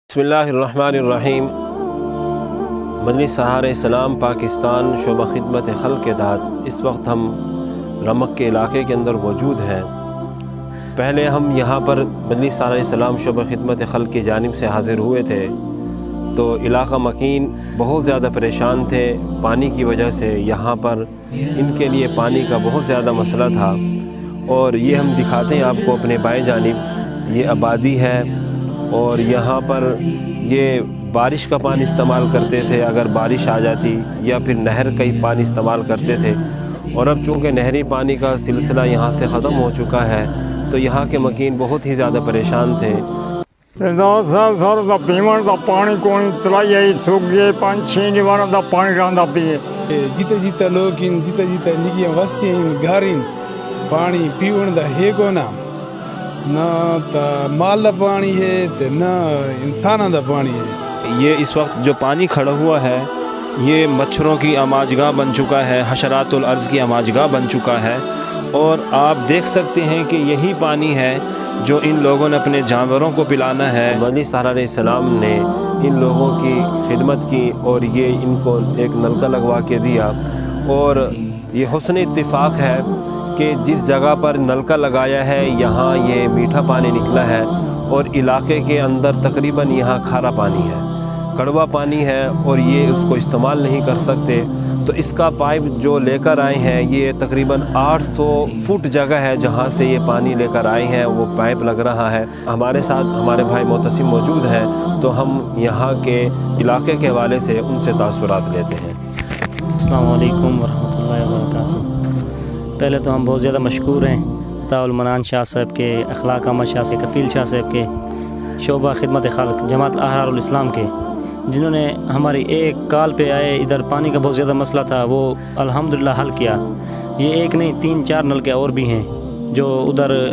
बिस्मिल्लाहिर्रहमानिर्रहीम। मजलिस सहारे इस्लाम पाकिस्तान शोबा खिदमत खल्क़ के तहत इस वक्त हम रमक के इलाके के अंदर मौजूद हैं। पहले हम यहाँ पर मजलिस सहारे इस्लाम शोबा खिदमत खल्क़ की जानिब से हाज़िर हुए थे तो इलाका मकीन बहुत ज़्यादा परेशान थे पानी की वजह से। यहाँ पर इनके लिए पानी का बहुत ज़्यादा मसला था और ये हम दिखाते हैं आपको अपने बाएं जानिब, ये आबादी है और यहाँ पर ये बारिश का पानी इस्तेमाल करते थे अगर बारिश आ जाती, या फिर नहर का ही पानी इस्तेमाल करते थे। और अब चूँकि नहरी पानी का सिलसिला यहाँ से ख़त्म हो चुका है तो यहाँ के मकीन बहुत ही ज़्यादा परेशान थे। सरदार साहब सर का पीवन का पानी कोई तलाई सूख गए, 5-6 निवार का पानी रहा पिए। जीते जीते लोग इन जीते जीते निकी वस्ती इन घर इन पानी पीवन का है को ना तो माल का पानी है तो न इंसान का पानी है। ये इस वक्त जो पानी खड़ा हुआ है ये मच्छरों की आमाजगाह बन चुका है, हशरातुल अर्ज़ की आमाजगाह बन चुका है। और आप देख सकते हैं कि यही पानी है जो इन लोगों ने अपने जानवरों को पिलाना है। मजलिस सहारे इस्लाम ने इन लोगों की खिदमत की और ये इनको एक नलका लगवा के दिया। और ये हुस्न इत्तिफ़ाक़ है कि जिस जगह पर नलका लगाया है यहाँ ये मीठा पानी निकला है और इलाके के अंदर तकरीबन यहाँ खारा पानी है, कड़वा पानी है और ये उसको इस्तेमाल नहीं कर सकते। तो इसका पाइप जो लेकर आए हैं ये तकरीबन 800 फुट जगह है जहाँ से ये पानी लेकर आए हैं, वो पाइप लग रहा है। हमारे साथ हमारे भाई मोहतसिम मौजूद हैं तो हम यहाँ के इलाके के हवाले से उनसे तासुरात लेते हैं। अस्सलाम वालेकुम वरहमतुल्लाहि वबरकातुहू। पहले तो हम बहुत ज़्यादा मशकूर हैं अताउल मनान शाह साहब के, अखलाक अहमद शाह से, कफ़ील शाह साहब के, शोबा खिदमत खल्क़ जमात अहरारुल इस्लाम के, जिन्होंने हमारी एक कॉल पे आए इधर पानी का बहुत ज़्यादा मसला था वो अल्हम्दुलिल्लाह हल किया। ये एक नहीं 3-4 नलके और भी हैं जो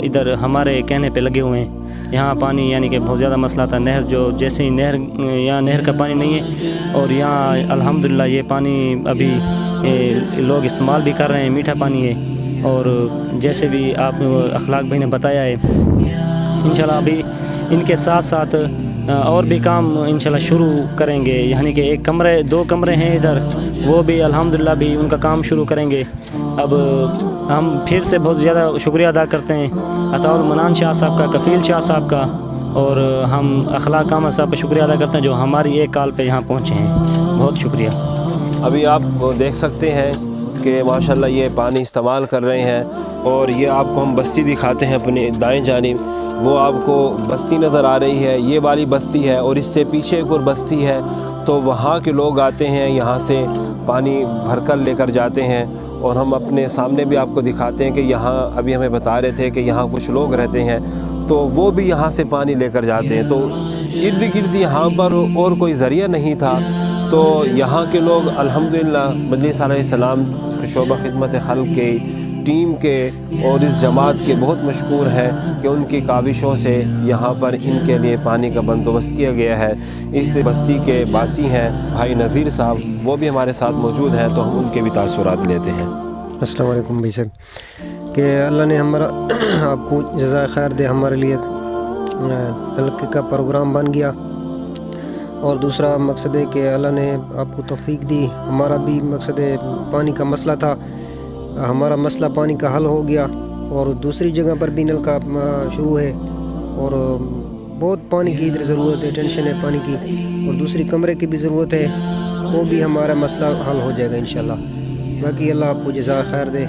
इधर हमारे कहने पे लगे हुए हैं। यहाँ पानी यानी कि बहुत ज़्यादा मसला था, नहर जो जैसे ही यहाँ नहर का पानी नहीं है और यहाँ अल्हम्दुलिल्लाह ये पानी अभी लोग इस्तेमाल भी कर रहे हैं, मीठा पानी है। और जैसे भी आप अखलाक भाई ने बताया है इंशाल्लाह अभी इनके साथ साथ और भी काम इंशाल्लाह शुरू करेंगे। यानी कि 2 कमरे हैं इधर, वो भी अल्हम्दुलिल्लाह भी उनका काम शुरू करेंगे। अब हम फिर से बहुत ज़्यादा शुक्रिया अदा करते हैं अताउल मनान शाह साहब का, कफ़ील शाह साहब का, और हम अखलाक अहमद साहब का शुक्रिया अदा करते हैं जो हमारी एक कॉल पे यहाँ पहुँचे हैं। बहुत शुक्रिया। अभी आप देख सकते हैं कि माशाल्लाह ये पानी इस्तेमाल कर रहे हैं। और ये आपको हम बस्ती दिखाते हैं अपने दाएं जानिब, वो आपको बस्ती नज़र आ रही है, ये वाली बस्ती है और इससे पीछे एक और बस्ती है। तो वहाँ के लोग आते हैं, यहाँ से पानी भरकर लेकर जाते हैं। और हम अपने सामने भी आपको दिखाते हैं कि यहाँ अभी हमें बता रहे थे कि यहाँ कुछ लोग रहते हैं तो वो भी यहाँ से पानी लेकर जाते हैं। तो इर्द गिर्द यहाँ पर और कोई ज़रिया नहीं था तो यहाँ के लोग अल्हम्दुलिल्लाह मजलिस सहारे इस्लाम शोबा खिदमत खल्क़ के टीम के और इस जमात के बहुत मशकूर हैं कि उनकी काविशों से यहाँ पर इनके लिए पानी का बंदोबस्त किया गया है। इस बस्ती के बासी हैं भाई नज़ीर साहब, वो भी हमारे साथ मौजूद हैं तो हम उनके भी तासुरात लेते हैं। अस्सलाम वालेकुम भाई साहब, कि अल्लाह ने हमारा आपको जज़ाए खैर दे, हमारे लिए हल्के का प्रोग्राम बन गया। और दूसरा मकसद है कि अल्लाह ने आपको तौफीक दी। हमारा भी मकसद है, पानी का मसला था, हमारा मसला पानी का हल हो गया। और दूसरी जगह पर भी नल का शुरू है और बहुत पानी की इधर ज़रूरत है, टेंशन है पानी की, और दूसरी कमरे की भी ज़रूरत है, वो भी हमारा मसला हल हो जाएगा इंशाल्लाह। बाकी अल्लाह आपको जज़ाए खैर दे।